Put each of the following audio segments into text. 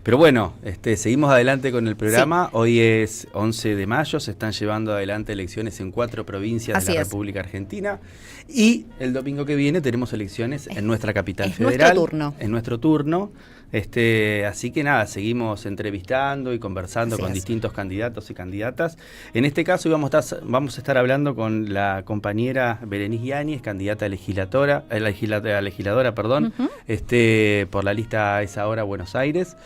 Pero bueno, seguimos adelante con el programa. Hoy es 11 de mayo, se están llevando adelante elecciones en 4 provincias de Así la es. República Argentina. Y el domingo que viene tenemos elecciones en nuestra capital Es nuestro federal, turno. en nuestro turno. Así que nada, seguimos entrevistando y conversando Así con es. distintos candidatos y candidatas. En este caso vamos a estar hablando con la compañera Berenice Yáñez, candidata a legisladora, perdón, Ujú. por la lista Esa Hora Buenos Aires.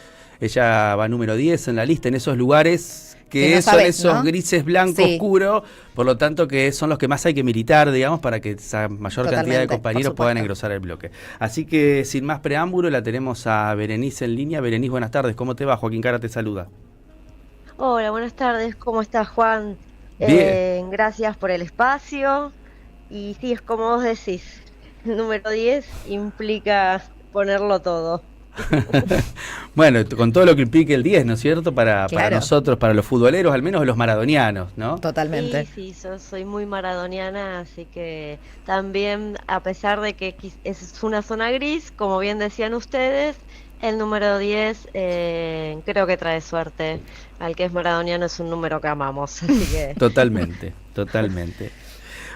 Ella va número 10 en la lista, en esos lugares Que que no son sabes, esos ¿no? grises blanco Sí, oscuro, por lo tanto que son los que más hay que militar, digamos, para que esa mayor cantidad de totalmente, por compañeros puedan supuesto. engrosar el bloque. Así que sin más preámbulo, la tenemos a Berenice en línea. Berenice, buenas tardes, ¿cómo te va? Joaquín Cara te saluda. Hola, buenas tardes, ¿cómo estás, Juan? Bien. Gracias por el espacio. Y sí, es como vos decís, el número 10 implica ponerlo todo. Bueno, con todo lo que implique el 10, ¿no es cierto? Para Claro, nosotros, para los futboleros, al menos los maradonianos, ¿no? Y totalmente. sí, yo soy muy maradoniana, así que también, a pesar de que es una zona gris, como bien decían ustedes, el número 10 creo que trae suerte. Al que es maradoniano es un número que amamos, así que... Totalmente, totalmente.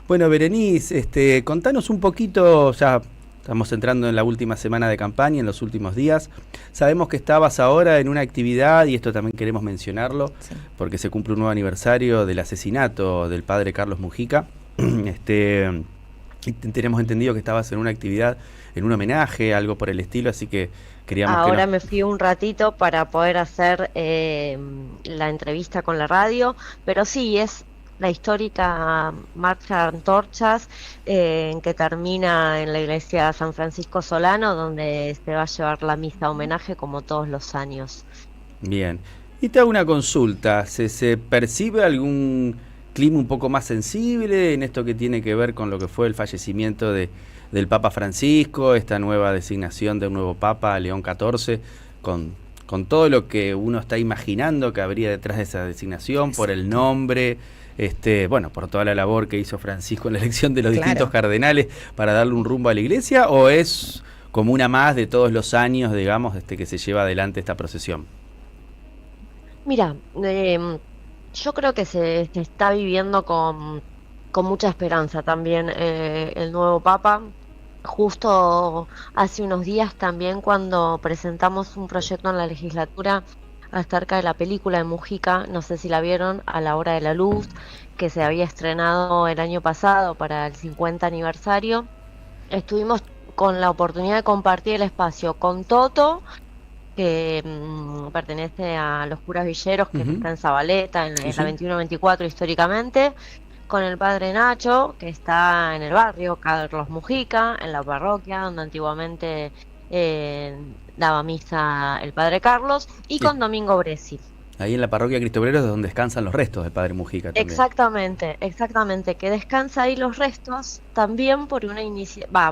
Bueno, Berenice, contanos un poquito, ya estamos entrando en la última semana de campaña, en los últimos días. Sabemos que estabas ahora en una actividad, y esto también queremos mencionarlo, Sí. porque se cumple un nuevo aniversario del asesinato del padre Carlos Mujica. Y tenemos entendido que estabas en una actividad, en un homenaje, algo por el estilo, así que queríamos que nos... Ahora me fui un ratito para poder hacer la entrevista con la radio, pero sí, es la histórica marcha de antorchas que termina en la iglesia San Francisco Solano, donde se va a llevar la misa homenaje como todos los años. Bien. Y te hago una consulta. ¿Se percibe algún clima un poco más sensible en esto que tiene que ver con lo que fue el fallecimiento del Papa Francisco, esta nueva designación de un nuevo Papa, León XIV, con todo lo que uno está imaginando que habría detrás de esa designación, por el Exacto. nombre, bueno, por toda la labor que hizo Francisco en la elección de los distintos Claro. cardenales para darle un rumbo a la iglesia, o es como una más de todos los años, digamos, que se lleva adelante esta procesión? Mira, yo creo que se está viviendo con mucha esperanza también el nuevo Papa. Justo hace unos días también cuando presentamos un proyecto en la legislatura acerca de la película de Mujica, no sé si la vieron, A la hora de la luz, que se había estrenado el año pasado para el 50 aniversario. Estuvimos con la oportunidad de compartir el espacio con Toto, que pertenece a los curas villeros, que Ujú. está en Zabaleta, Sí, en la sí. 21-24 históricamente, con el padre Nacho, que está en el barrio Carlos Mujica, en la parroquia, donde antiguamente daba misa el padre Carlos, y Y con Domingo Bresi. ahí en la parroquia Cristo Obrero es donde descansan los restos del padre Mujica también. Exactamente, exactamente, que descansa ahí los restos también por una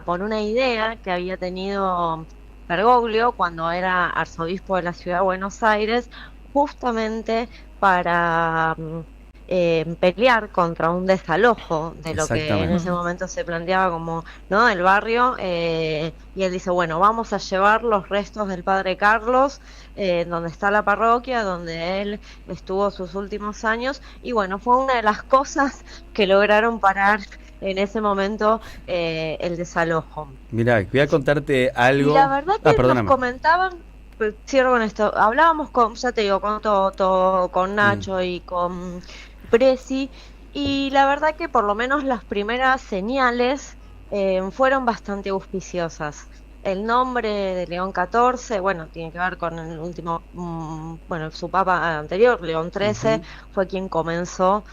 por una idea que había tenido Bergoglio cuando era arzobispo de la ciudad de Buenos Aires, justamente para pelear contra un desalojo de lo que en ese Exactamente. momento se planteaba como, ¿no?, el barrio, y él dice, bueno, vamos a llevar los restos del padre Carlos donde está la parroquia, donde él estuvo sus últimos años, y bueno, fue una de las cosas que lograron parar en ese momento el desalojo. Mira, voy a contarte Y la algo. verdad Ah, que nos perdóname. comentaban, pues, cierro con esto, hablábamos con, ya te digo, con Toto, con Mm. Nacho y con Presi, y la verdad que por lo menos las primeras señales fueron bastante auspiciosas. El nombre de León XIV, bueno, tiene que ver con el último, bueno, su papa anterior, León XIII, Ujú. fue quien comenzó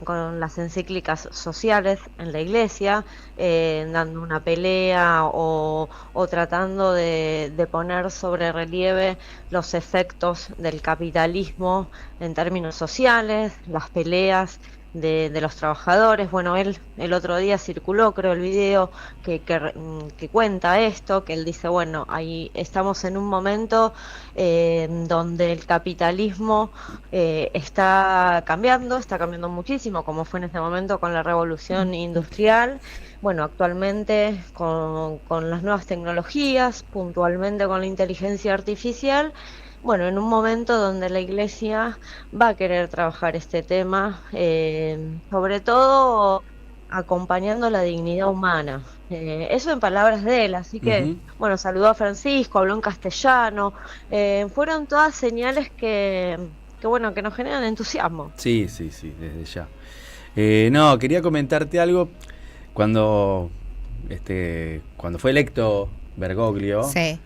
con las encíclicas sociales en la iglesia, dando una pelea o tratando de poner sobre relieve los efectos del capitalismo en términos sociales, las peleas de los trabajadores. Bueno, él el otro día circuló, creo, el video que cuenta esto, que él dice, bueno, ahí estamos en un momento donde el capitalismo está cambiando muchísimo, como fue en ese momento con la revolución industrial. Bueno, actualmente con las nuevas tecnologías, puntualmente con la inteligencia artificial, bueno, en un momento donde la Iglesia va a querer trabajar este tema, sobre todo acompañando la dignidad humana. Eso en palabras de él, así que, Ujú. bueno, saludó a Francisco, habló en castellano, fueron todas señales bueno, que nos generan entusiasmo. Sí, sí, sí, desde ya. No, quería comentarte algo. Cuando, cuando fue electo Bergoglio, Sí.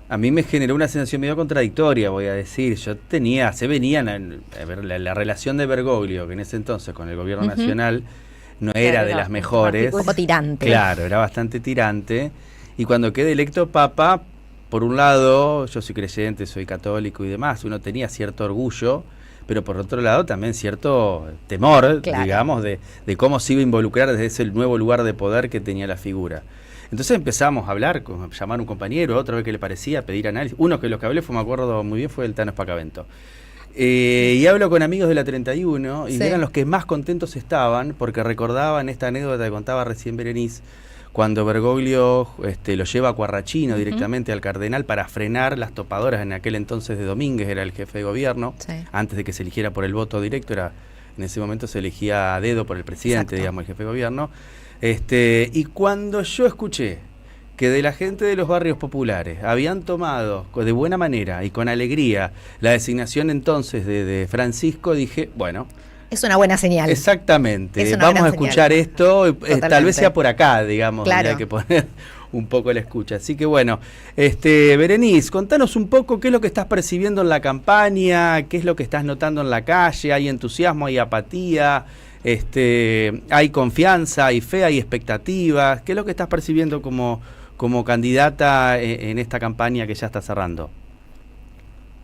a mí me generó una sensación medio contradictoria, voy a decir. Se venían, a ver, la relación de Bergoglio, que en ese entonces con el gobierno Ujú. nacional no era de Era las Un mejores. poco particular. tirante. Claro, era bastante tirante. Y cuando quedé electo papa, por un lado, yo soy creyente, soy católico y demás, uno tenía cierto orgullo, pero por otro lado también cierto temor, Claro. digamos, de cómo se iba a involucrar desde ese nuevo lugar de poder que tenía la figura. Entonces empezamos a hablar, llamar a un compañero, otra vez que le parecía, pedir análisis. Uno que los que hablé, me acuerdo muy bien, fue el Tano Espacavento. Y hablo con amigos de la 31 y Sí. eran los que más contentos estaban porque recordaban esta anécdota que contaba recién Berenice, cuando Bergoglio lo lleva a Cuarrachino Ujú. directamente al cardenal para frenar las topadoras. En aquel entonces de Domínguez era el jefe de gobierno, Sí. antes de que se eligiera por el voto directo, en ese momento se elegía a dedo por el presidente, Exacto. digamos, el jefe de gobierno. Y cuando yo escuché que de la gente de los barrios populares habían tomado de buena manera y con alegría la designación entonces de Francisco, dije, bueno, Es una buena señal. exactamente, Es una vamos a gran escuchar señal. esto, tal Totalmente. vez sea por acá, digamos, donde Claro. hay que poner un poco la escucha. Así que bueno, Berenice, contanos un poco qué es lo que estás percibiendo en la campaña, qué es lo que estás notando en la calle, hay entusiasmo, hay apatía, hay confianza, hay fe, hay expectativas, qué es lo que estás percibiendo como candidata en esta campaña que ya está cerrando.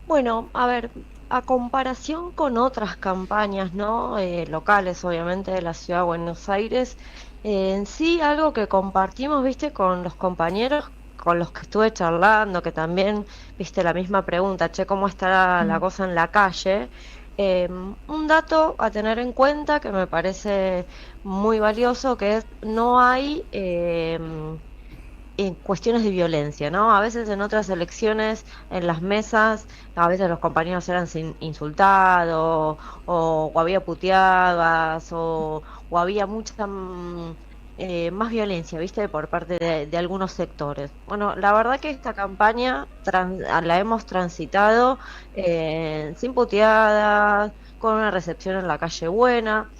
Bueno, a ver, a comparación con otras campañas, ¿no? Locales, obviamente, de la ciudad de Buenos Aires, en sí algo que compartimos, viste, con los compañeros con los que estuve charlando, que también, viste, la misma pregunta, che, ¿cómo estará la Mm. cosa en la calle? Un dato a tener en cuenta que me parece muy valioso, que es no hay en cuestiones de violencia, ¿no? A veces en otras elecciones, en las mesas, a veces los compañeros eran insultados, o había puteadas, o había mucha más violencia, ¿viste? Por parte de algunos sectores. Bueno, la verdad que esta campaña la hemos transitado sin puteadas, con una recepción en la calle buena.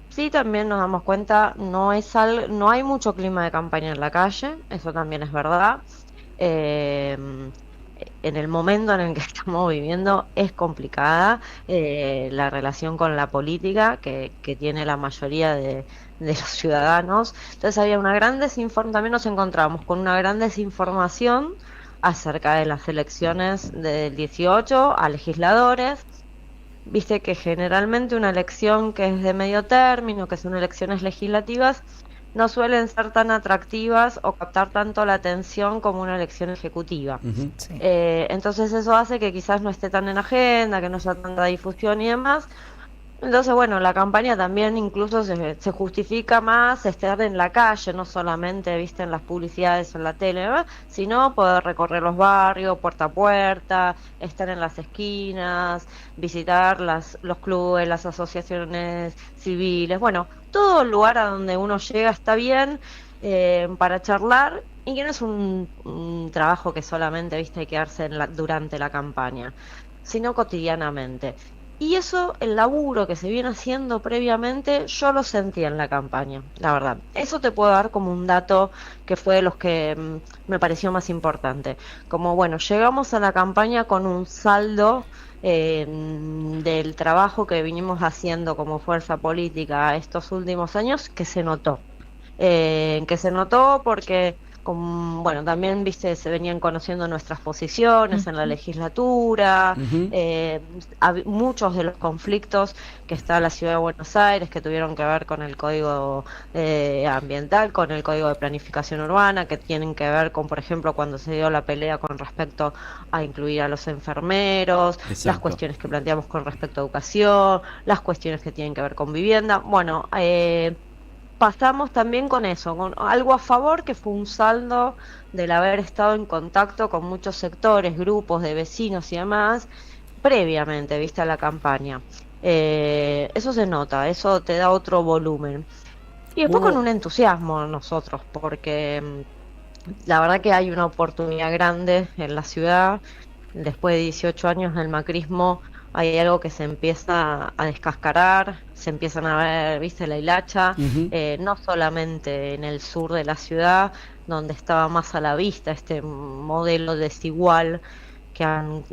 Sí, también nos damos cuenta, no hay mucho clima de campaña en la calle, eso también es verdad. Eh, en el momento en el que estamos viviendo es complicada la relación con la política que tiene la mayoría de los ciudadanos. Entonces había una gran desinformación, también nos encontramos con una gran desinformación acerca de las elecciones del 18 a legisladores. Viste que generalmente una elección que es de medio término, que son elecciones legislativas, no suelen ser tan atractivas o captar tanto la atención como una elección ejecutiva. Ujú. Sí. Entonces eso hace que quizás no esté tan en agenda, que no haya tanta difusión y demás. Entonces, bueno, la campaña también incluso se justifica más estar en la calle, no solamente, viste, en las publicidades o en la tele, ¿no? Sino poder recorrer los barrios, puerta a puerta, estar en las esquinas, visitar los clubes, las asociaciones civiles, bueno, todo lugar a donde uno llega está bien para charlar y que no es un trabajo que solamente, viste, hay que darse durante la campaña, sino cotidianamente. Y eso, el laburo que se viene haciendo previamente, yo lo sentí en la campaña, la verdad. Eso te puedo dar como un dato que fue de los que me pareció más importante. Como, bueno, llegamos a la campaña con un saldo del trabajo que vinimos haciendo como fuerza política estos últimos años que se notó. Que se notó porque, bueno, también, viste, se venían conociendo nuestras posiciones en la Ujú. legislatura, Ujú. muchos de los conflictos que está la ciudad de Buenos Aires que tuvieron que ver con el código ambiental, con el código de planificación urbana, que tienen que ver con, por ejemplo, cuando se dio la pelea con respecto a incluir a los enfermeros, las Exacto. cuestiones que planteamos con respecto a educación, las cuestiones que tienen que ver con vivienda. Bueno, pasamos también con eso, con algo a favor que fue un saldo del haber estado en contacto con muchos sectores, grupos de vecinos y demás, previamente, vista la campaña. Eso se nota, eso te da otro volumen. Y después con Hubo, un entusiasmo nosotros, porque la verdad que hay una oportunidad grande en la ciudad. Después de 18 años del macrismo, hay algo que se empieza a descascarar, se empiezan a ver, viste, la hilacha, ujú, no solamente en el sur de la ciudad, donde estaba más a la vista este modelo desigual que han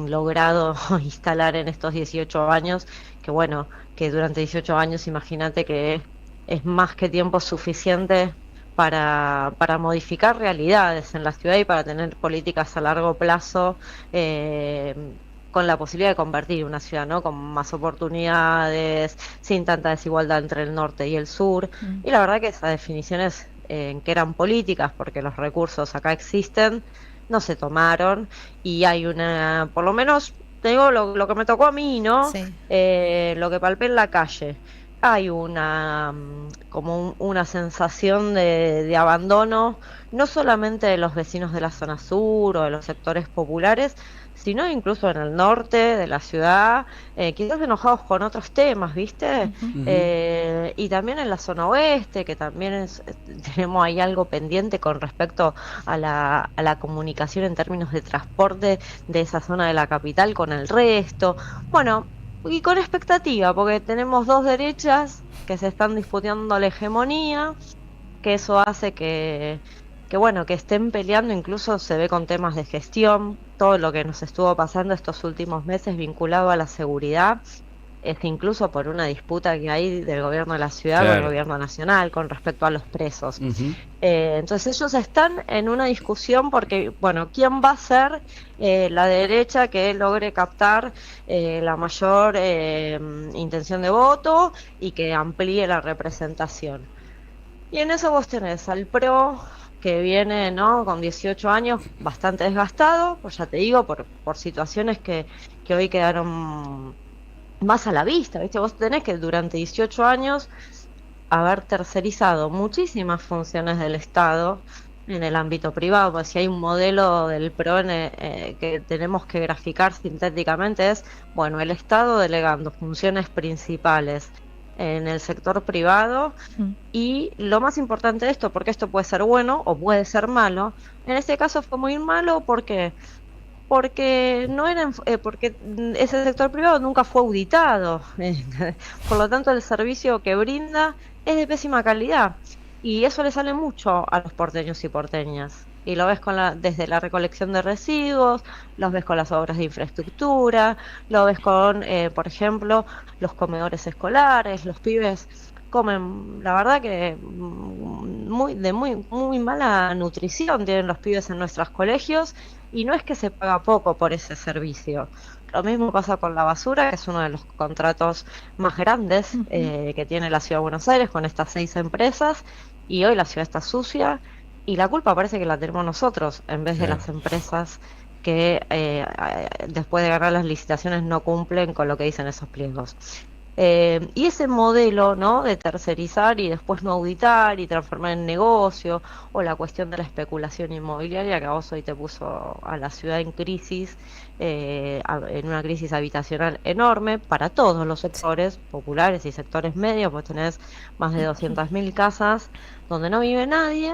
logrado instalar en estos 18 años, que bueno, que durante 18 años imagínate que es más que tiempo suficiente para modificar realidades en la ciudad y para tener políticas a largo plazo, eh, con la posibilidad de convertir una ciudad, ¿no? Con más oportunidades, sin tanta desigualdad entre el norte y el sur. Mm. Y la verdad que esas definiciones, que eran políticas, porque los recursos acá existen, no se tomaron y hay una, por lo menos, te digo lo que me tocó a mí, ¿no? Sí. Lo que palpé en la calle. Hay una, como una sensación de abandono, no solamente de los vecinos de la zona sur o de los sectores populares, sino incluso en el norte de la ciudad, quizás enojados con otros temas, ¿viste? Ujú. ujú. Y también en la zona oeste, que también tenemos ahí algo pendiente con respecto a la comunicación en términos de transporte de esa zona de la capital con el resto. Bueno, y con expectativa, porque tenemos dos derechas que se están disputando la hegemonía, que eso hace que bueno, que estén peleando, incluso se ve con temas de gestión, todo lo que nos estuvo pasando estos últimos meses vinculado a la seguridad, es incluso por una disputa que hay del gobierno de la ciudad con el Claro. gobierno nacional con respecto a los presos. Ujú. Entonces ellos están en una discusión porque, bueno, ¿quién va a ser la derecha que logre captar la mayor intención de voto y que amplíe la representación? Y en eso vos tenés al PRO que viene, ¿no? Con 18 años, bastante desgastado, pues ya te digo, por situaciones que hoy quedaron más a la vista, ¿viste? Vos tenés que durante 18 años haber tercerizado muchísimas funciones del Estado en el ámbito privado, pues si hay un modelo del PRONE que tenemos que graficar sintéticamente es, bueno, el Estado delegando funciones principales en el sector privado Mm. y lo más importante de esto, porque esto puede ser bueno o puede ser malo, en este caso fue muy malo porque no eran, porque ese sector privado nunca fue auditado, por lo tanto el servicio que brinda es de pésima calidad y eso le sale mucho a los porteños y porteñas. Y lo ves desde la recolección de residuos, los ves con las obras de infraestructura, lo ves con, por ejemplo, los comedores escolares, los pibes comen, la verdad que muy mala nutrición tienen los pibes en nuestros colegios y no es que se paga poco por ese servicio. Lo mismo pasa con la basura, que es uno de los contratos más grandes Ujú. que tiene la Ciudad de Buenos Aires con estas 6 empresas, y hoy la ciudad está sucia y la culpa parece que la tenemos nosotros en vez de Claro. las empresas que después de ganar las licitaciones no cumplen con lo que dicen esos pliegos. Y ese modelo, ¿no? De tercerizar y después no auditar y transformar en negocio, o la cuestión de la especulación inmobiliaria que a vos hoy te puso a la ciudad en crisis, en una crisis habitacional enorme para todos los Sí. sectores populares y sectores medios, pues tenés más de 200.000 casas donde no vive nadie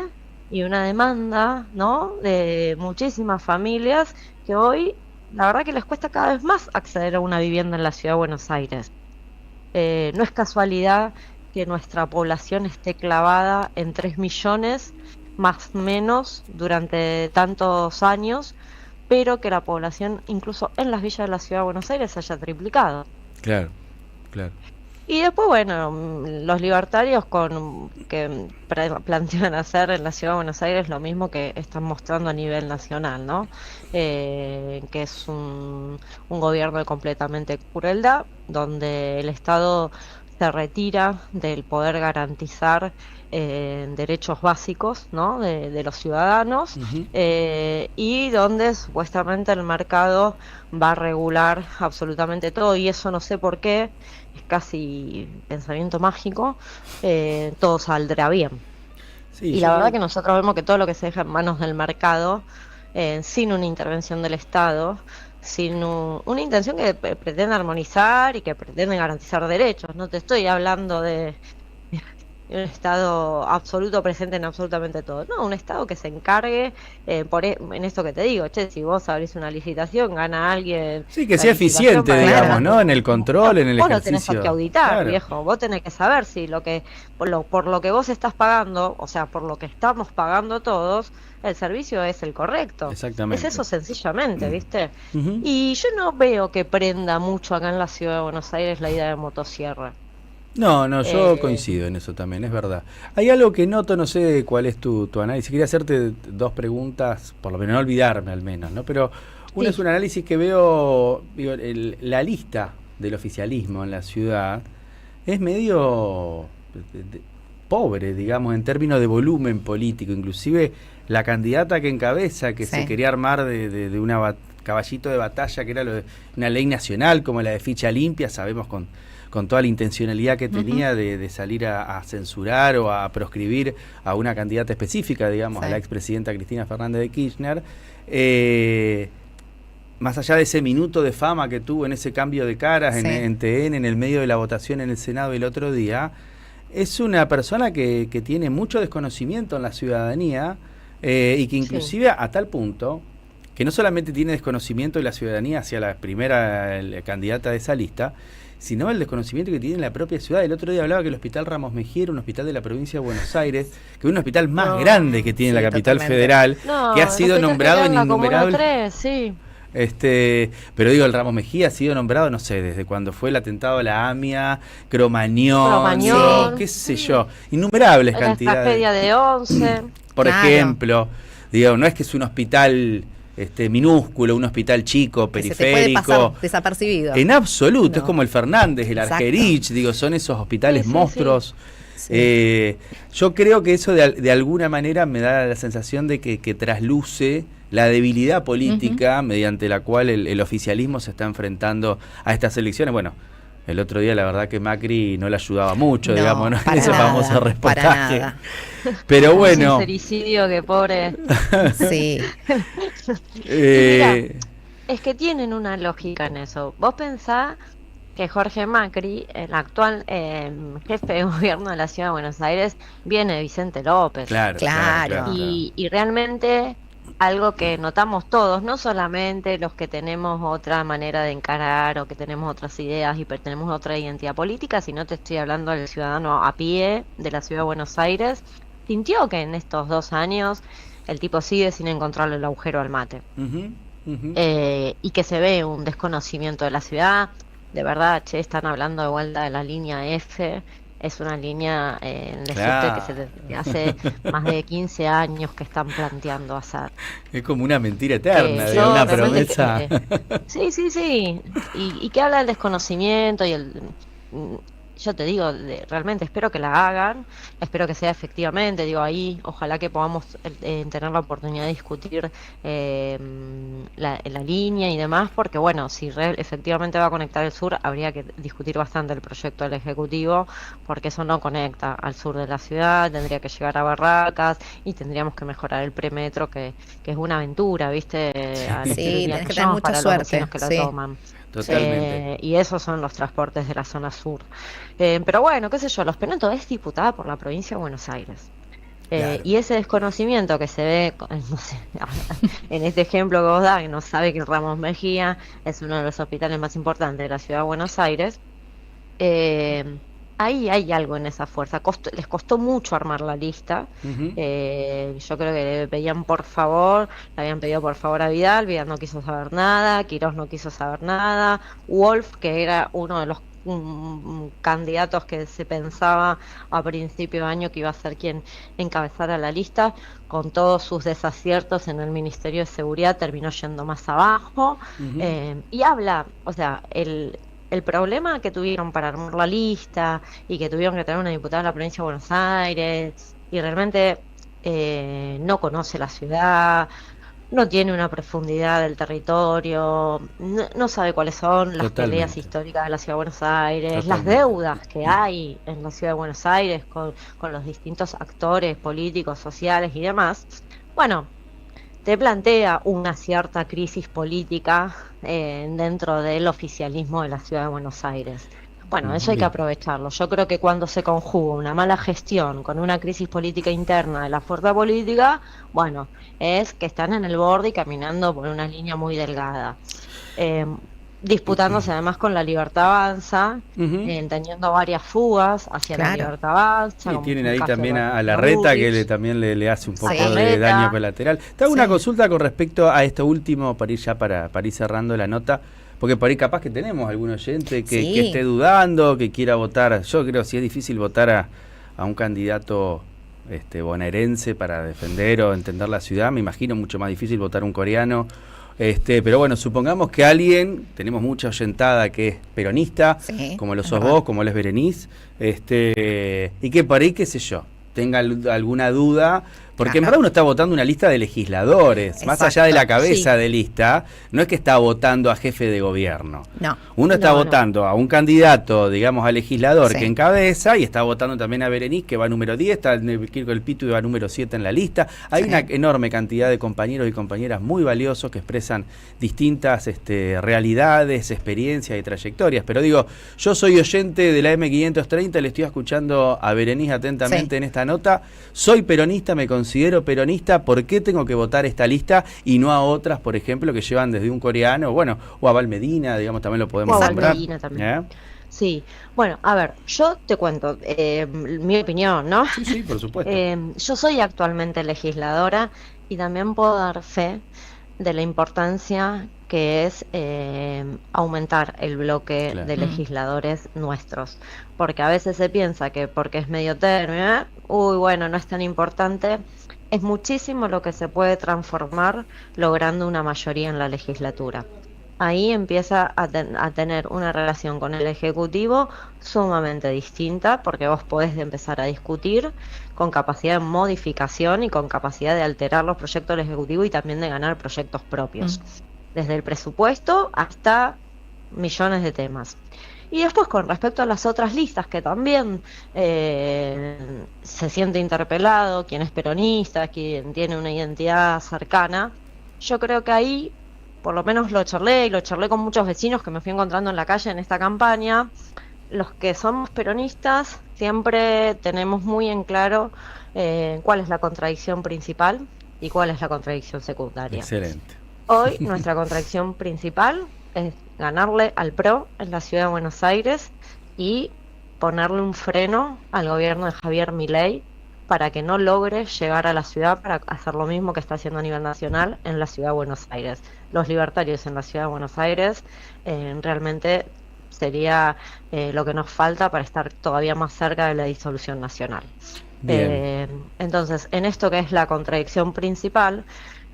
y una demanda, ¿no? De muchísimas familias que hoy, la verdad que les cuesta cada vez más acceder a una vivienda en la ciudad de Buenos Aires. No es casualidad que nuestra población esté clavada en 3 millones, más o menos, durante tantos años, pero que la población, incluso en las villas de la ciudad de Buenos Aires, haya triplicado. Claro, claro. Y después, bueno, los libertarios que plantean hacer en la ciudad de Buenos Aires lo mismo que están mostrando a nivel nacional, ¿no? Que es un gobierno de completamente crueldad, donde el Estado se retira del poder garantizar derechos básicos, ¿no? de los ciudadanos, Ujú. y donde supuestamente el mercado va a regular absolutamente todo, y eso no sé por qué, es casi pensamiento mágico, todo saldrá bien. Sí, Y yo la verdad creo. que nosotros vemos que todo lo que se deja en manos del mercado, sin una intervención del Estado, sin una intención que pretende armonizar y que pretende garantizar derechos. No te estoy hablando de un Estado absoluto presente en absolutamente todo. No, un Estado que se encargue, en esto que te digo, che, si vos abrís una licitación, gana alguien Sí, que la sea licitación eficiente, para digamos, Claro, ganarte ¿no? En una el control, licitación. en el Vos lo tenés que ejercicio. auditar, Claro, viejo. Vos tenés que saber si por lo que vos estás pagando, o sea, por lo que estamos pagando todos, el servicio es el correcto. Es exactamente. eso sencillamente, ¿viste? Ujú. Y yo no veo que prenda mucho acá en la ciudad de Buenos Aires la idea de motosierra. No, no, yo Eh, coincido en eso también, es verdad. Hay algo que noto, no sé cuál es tu análisis. Quería hacerte dos preguntas, por lo menos no olvidarme al menos, ¿no? Pero uno es sí, un análisis que veo, digo, la lista del oficialismo en la ciudad es medio pobre, digamos, en términos de volumen político. Inclusive la candidata que encabeza, que se sí. quería armar de una caballito de batalla, que era una ley nacional como la de ficha limpia, sabemos con toda la intencionalidad que ujú, tenía de salir a censurar o a proscribir a una candidata específica, digamos, a la Sí. expresidenta Cristina Fernández de Kirchner. Eh, Más allá de ese minuto de fama que tuvo en ese cambio de caras Sí. en TN, en el medio de la votación en el Senado el otro día, es una persona que tiene mucho desconocimiento en la ciudadanía, y que sí. inclusive a tal punto que no solamente tiene desconocimiento de la ciudadanía hacia la primera candidata de esa lista, sino el desconocimiento que tiene en la propia ciudad. El otro día hablaba que el Hospital Ramos Mejía era un hospital de la provincia de Buenos Aires, que es un hospital más No, grande que tiene la Sí, capital totalmente. federal, que ha no, el sido hospital que nombrado queda en en la Comuna innumerables... 3, sí. Pero digo, el Ramos Mejía ha sido nombrado, no sé, desde cuando fue el atentado a la AMIA, Cromañón, digo, Sí, Cromañón, qué sé yo, innumerables la cantidades. tragedia de 11. Por claro. ejemplo, digo, no es que es un hospital minúsculo, un hospital chico, Que se te puede pasar periférico, desapercibido. en absoluto, es No, como el Fernández, el exacto. Argerich, digo, son esos Sí, hospitales sí, sí. monstruos. Sí. Yo creo que eso de alguna manera me da la sensación de que trasluce la debilidad Ujú. política mediante la cual el oficialismo se está enfrentando a estas elecciones. Bueno, el otro día la verdad que Macri no le ayudaba mucho, digamos, No, ¿no? En para ese famoso nada, para reportaje. nada. Pero Un bueno, sincericidio que pobre. Sí, Y mira, eh, es que tienen una lógica en eso. Vos pensás que Jorge Macri, el actual jefe de gobierno de la Ciudad de Buenos Aires, viene de Vicente López. claro, claro, claro, claro. claro. Y realmente algo que notamos todos, no solamente los que tenemos otra manera de encarar o que tenemos otras ideas y tenemos otra identidad política, sino te estoy hablando del ciudadano a pie de la Ciudad de Buenos Aires, sintió que en estos 2 años el tipo sigue sin encontrarle el agujero al mate, Ujú, ujú. y que se ve un desconocimiento de la ciudad. De verdad, che, están hablando de vuelta de la línea F. Es una línea en el subte que Claro. hace más de 15 años que están planteando hacer. Es como una mentira eterna, de Yo una realmente promesa. sí, sí, sí. Y que habla del desconocimiento y mm, yo te digo, realmente espero que la hagan, espero que sea efectivamente, digo, ahí ojalá que podamos tener la oportunidad de discutir la línea y demás, porque bueno, si efectivamente va a conectar el sur, habría que discutir bastante el proyecto del Ejecutivo, porque eso no conecta al sur de la ciudad, tendría que llegar a Barracas y tendríamos que mejorar el premetro, que es una aventura, ¿viste? A elegir el Sí, día tenés que que tener llamo mucha para los vecinos suerte. que la Sí, toman. Totalmente. Y esos son los transportes de la zona sur. Pero bueno, qué sé yo, Los Penatos es diputada por la provincia de Buenos Aires. Claro. Y ese desconocimiento que se ve, no sé, en este ejemplo que vos das, que no sabe que Ramos Mejía es uno de los hospitales más importantes de la ciudad de Buenos Aires, eh, ahí hay algo en esa fuerza. Les costó mucho armar la lista. Ujú. Yo creo que le pedían por favor, le habían pedido por favor a Vidal, Vidal no quiso saber nada, Quirós no quiso saber nada, Wolf, que era uno de los candidatos que se pensaba a principio de año que iba a ser quien encabezara la lista, con todos sus desaciertos en el Ministerio de Seguridad terminó yendo más abajo. Ujú. Y habla, o sea, el problema que tuvieron para armar la lista y que tuvieron que tener una diputada de la provincia de Buenos Aires y realmente no conoce la ciudad, no tiene una profundidad del territorio, no sabe cuáles son las peleas Totalmente. históricas de la ciudad de Buenos Aires, las Totalmente. deudas que hay en la ciudad de Buenos Aires con los distintos actores políticos, sociales y demás. Bueno, te plantea una cierta crisis política dentro del oficialismo de la ciudad de Buenos Aires. Bueno, eso hay que Bien. aprovecharlo. Yo creo que cuando se conjuga una mala gestión con una crisis política interna de la fuerza política, bueno, es que están en el borde y caminando por una línea muy delgada. Eh, Disputándose además con la Libertad Avanza, Ujú. teniendo varias fugas hacia la Claro. Libertad Avanza, Y como tienen el ahí caso también a de Larreta que Bullrich, también le hace un a poco de daño Larreta. colateral. Te hago Sí. una consulta con respecto a esto último, para ir ya para ir cerrando la nota, porque por ahí capaz que tenemos algún oyente que Sí. esté dudando, que quiera votar. Yo creo que si es difícil votar a un candidato bonaerense para defender o entender la ciudad, me imagino mucho más difícil votar a un coreano. Pero bueno, supongamos que alguien, tenemos mucha oyentada que es peronista, Sí, como lo es sos verdad. vos, como lo es Berenice, y que por ahí, qué sé yo, tenga alguna duda, porque en Claro. verdad uno está votando una lista de legisladores, más allá de la Exacto. cabeza Sí. de lista, no es que está votando a jefe de gobierno. No. Uno está No, no. votando a un candidato, digamos, a legislador Sí. que encabeza y está votando también a Berenice, que va número 10, está Kirko el Pitu y va número 7 en la lista. Hay Sí. una enorme cantidad de compañeros y compañeras muy valiosos que expresan distintas realidades, experiencias y trayectorias. Pero digo, yo soy oyente de la M530, le estoy escuchando a Berenice atentamente Sí. en esta nota. Soy peronista, me considero peronista. ¿Por qué tengo que votar esta lista y no a otras, por ejemplo, que llevan desde un coreano, bueno, o a Val Medina, digamos, también lo podemos O a Val nombrar? Medina también. ¿Eh? Sí, bueno, a ver, yo te cuento mi opinión, ¿no? Sí, sí, por supuesto. Yo soy actualmente legisladora y también puedo dar fe de la importancia que es aumentar el bloque Claro. de legisladores nuestros, porque a veces se piensa que porque es medio término, uy, bueno, no es tan importante. Es muchísimo lo que se puede transformar logrando una mayoría en la legislatura. Ahí empieza a tener una relación con el Ejecutivo sumamente distinta, porque vos podés empezar a discutir con capacidad de modificación y con capacidad de alterar los proyectos del Ejecutivo y también de ganar proyectos propios, desde el presupuesto hasta millones de temas. Y después con respecto a las otras listas que también se siente interpelado, quien es peronista, quien tiene una identidad cercana, yo creo que ahí por lo menos lo charlé y lo charlé con muchos vecinos que me fui encontrando en la calle en esta campaña. Los que somos peronistas siempre tenemos muy en claro cuál es la contradicción principal y cuál es la contradicción secundaria. Excelente. Hoy nuestra contradicción principal es ganarle al PRO en la ciudad de Buenos Aires y ponerle un freno al gobierno de Javier Milei para que no logre llegar a la ciudad para hacer lo mismo que está haciendo a nivel nacional en la ciudad de Buenos Aires. Los libertarios en la ciudad de Buenos Aires realmente sería lo que nos falta para estar todavía más cerca de la disolución nacional. Entonces, en esto que es la contradicción principal,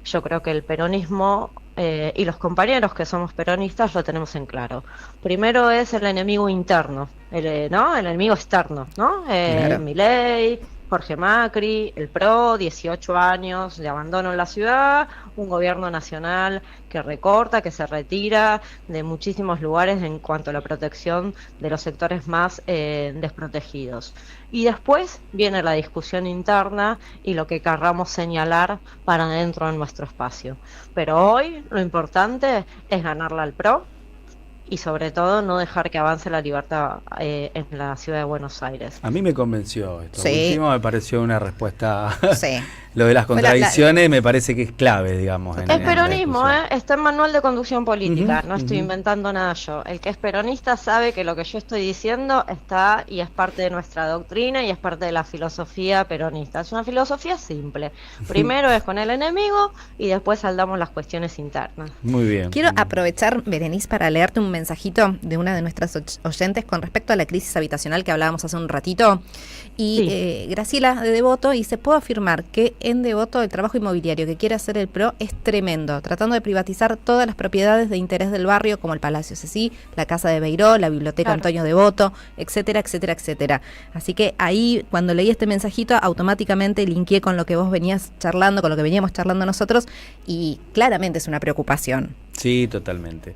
yo creo que el peronismo y los compañeros que somos peronistas lo tenemos en claro. Primero es el enemigo interno, ¿no? El enemigo externo, ¿no? Claro. Milei, Jorge Macri, el PRO, 18 años de abandono en la ciudad, un gobierno nacional que recorta, que se retira de muchísimos lugares en cuanto a la protección de los sectores más desprotegidos. Y después viene la discusión interna y lo que querramos señalar para dentro de nuestro espacio. Pero hoy lo importante es ganarle al PRO y sobre todo no dejar que avance la libertad en la ciudad de Buenos Aires. A mí me convenció esto. Sí. Último me pareció una respuesta. Sí. Lo de las contradicciones me parece que es clave, digamos. Es peronismo, discusión. está en manual de conducción política, Ujú, no estoy ujú. inventando nada yo. El que es peronista sabe que lo que yo estoy diciendo está y es parte de nuestra doctrina y es parte de la filosofía peronista. Es una filosofía simple. Primero es con el enemigo y después saldamos las cuestiones internas. Muy bien. Quiero aprovechar, Berenice, para leerte un mensaje mensajito de una de nuestras oyentes con respecto a la crisis habitacional que hablábamos hace un ratito. Y Sí, Graciela de Devoto dice, puedo afirmar que en Devoto el trabajo inmobiliario que quiere hacer el PRO es tremendo, tratando de privatizar todas las propiedades de interés del barrio, como el Palacio Ceci, la Casa de Beiró, la Biblioteca claro. Antonio Devoto, etcétera, etcétera, etcétera. Así que ahí, cuando leí este mensajito, automáticamente linkeé con lo que vos venías charlando, con lo que veníamos charlando nosotros, y claramente es una preocupación. Sí, totalmente.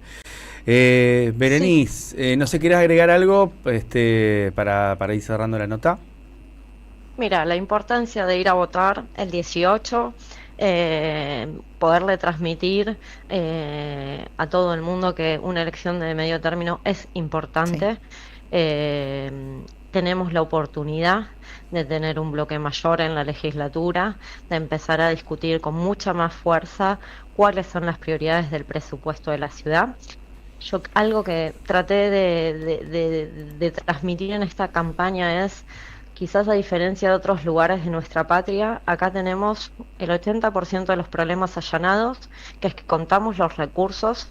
Sí. Berenice, no sé, ¿quieres agregar algo para ir cerrando la nota? Mira, la importancia de ir a votar el 18, poderle transmitir a todo el mundo que una elección de medio término es Sí, importante. Tenemos la oportunidad de tener un bloque mayor en la legislatura, de empezar a discutir con mucha más fuerza cuáles son las prioridades del presupuesto de la ciudad. Yo algo que traté de transmitir en esta campaña es, quizás a diferencia de otros lugares de nuestra patria, acá tenemos el 80% de los problemas allanados, que es que contamos los recursos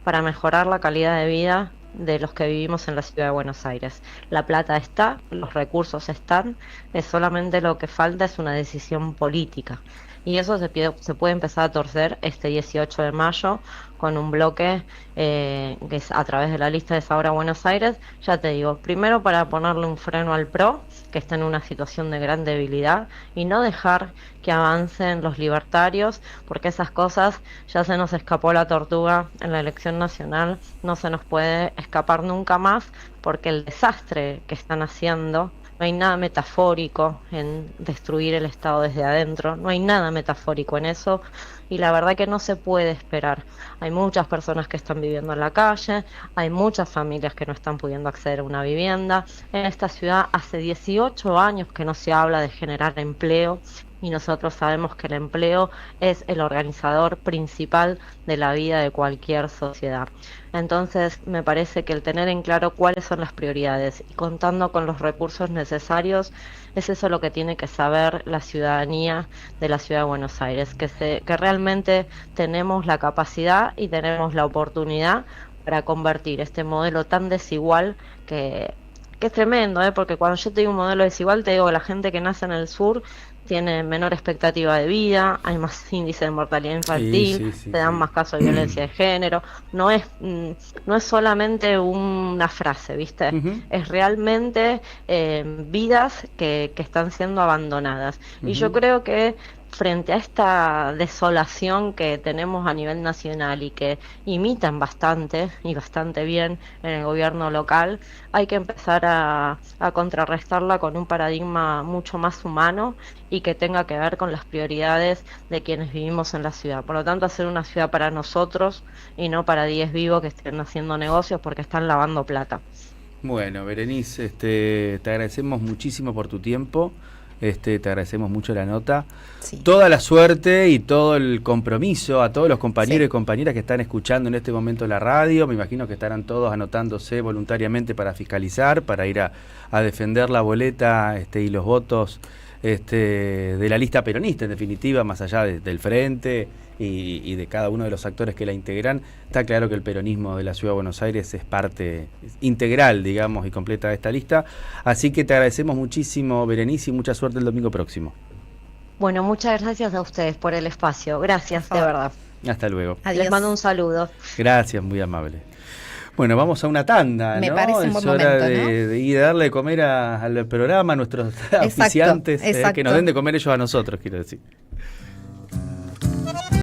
para mejorar la calidad de vida de los que vivimos en la ciudad de Buenos Aires. La plata está, los recursos están, es solamente lo que falta es una decisión política. Y eso se puede empezar a torcer este 18 de mayo con un bloque que es a través de la lista de Sabor a Buenos Aires. Ya te digo, primero para ponerle un freno al PRO, que está en una situación de gran debilidad, y no dejar que avancen los libertarios, porque esas cosas, ya se nos escapó la tortuga en la elección nacional, no se nos puede escapar nunca más, porque el desastre que están haciendo, no hay nada metafórico en destruir el Estado desde adentro, no hay nada metafórico en eso, y la verdad que no se puede esperar. Hay muchas personas que están viviendo en la calle, hay muchas familias que no están pudiendo acceder a una vivienda. En esta ciudad hace 18 años que no se habla de generar empleo, y nosotros sabemos que el empleo es el organizador principal de la vida de cualquier sociedad. Entonces, me parece que el tener en claro cuáles son las prioridades y contando con los recursos necesarios, es eso lo que tiene que saber la ciudadanía de la ciudad de Buenos Aires, que realmente tenemos la capacidad y tenemos la oportunidad para convertir este modelo tan desigual que es tremendo, ¿eh? Porque cuando yo te digo un modelo desigual, te digo que la gente que nace en el sur tiene menor expectativa de vida, hay más índice de mortalidad Sí, infantil, sí, sí, se dan sí. más casos de violencia de género. No es solamente una frase, ¿viste? Ujú, Es realmente vidas que están siendo abandonadas. Y yo ujú. creo que frente a esta desolación que tenemos a nivel nacional y que imitan bastante y bastante bien en el gobierno local, hay que empezar a contrarrestarla con un paradigma mucho más humano y que tenga que ver con las prioridades de quienes vivimos en la ciudad. Por lo tanto, hacer una ciudad para nosotros y no para 10 vivos que estén haciendo negocios porque están lavando plata. Bueno, Berenice, te agradecemos muchísimo por tu tiempo, te agradecemos mucho la nota, sí, toda la suerte y todo el compromiso a todos los compañeros sí. y compañeras que están escuchando en este momento la radio. Me imagino que estarán todos anotándose voluntariamente para fiscalizar, para ir a defender la boleta y los votos de la lista peronista, en definitiva, más allá del frente y de cada uno de los actores que la integran. Está claro que el peronismo de la Ciudad de Buenos Aires es parte integral, digamos, y completa de esta lista. Así que te agradecemos muchísimo, Berenice, y mucha suerte el domingo próximo. Bueno, muchas gracias a ustedes por el espacio. Por Gracias, de favor. verdad. Hasta luego. Les mando un Adiós. saludo. Gracias, muy amable. Bueno, vamos a una tanda, Me ¿no? parece un Es buen hora momento, ¿no? de ir a darle de comer al programa, a nuestros Exacto, auspiciantes, que nos exacto. den de comer ellos a nosotros, quiero decir.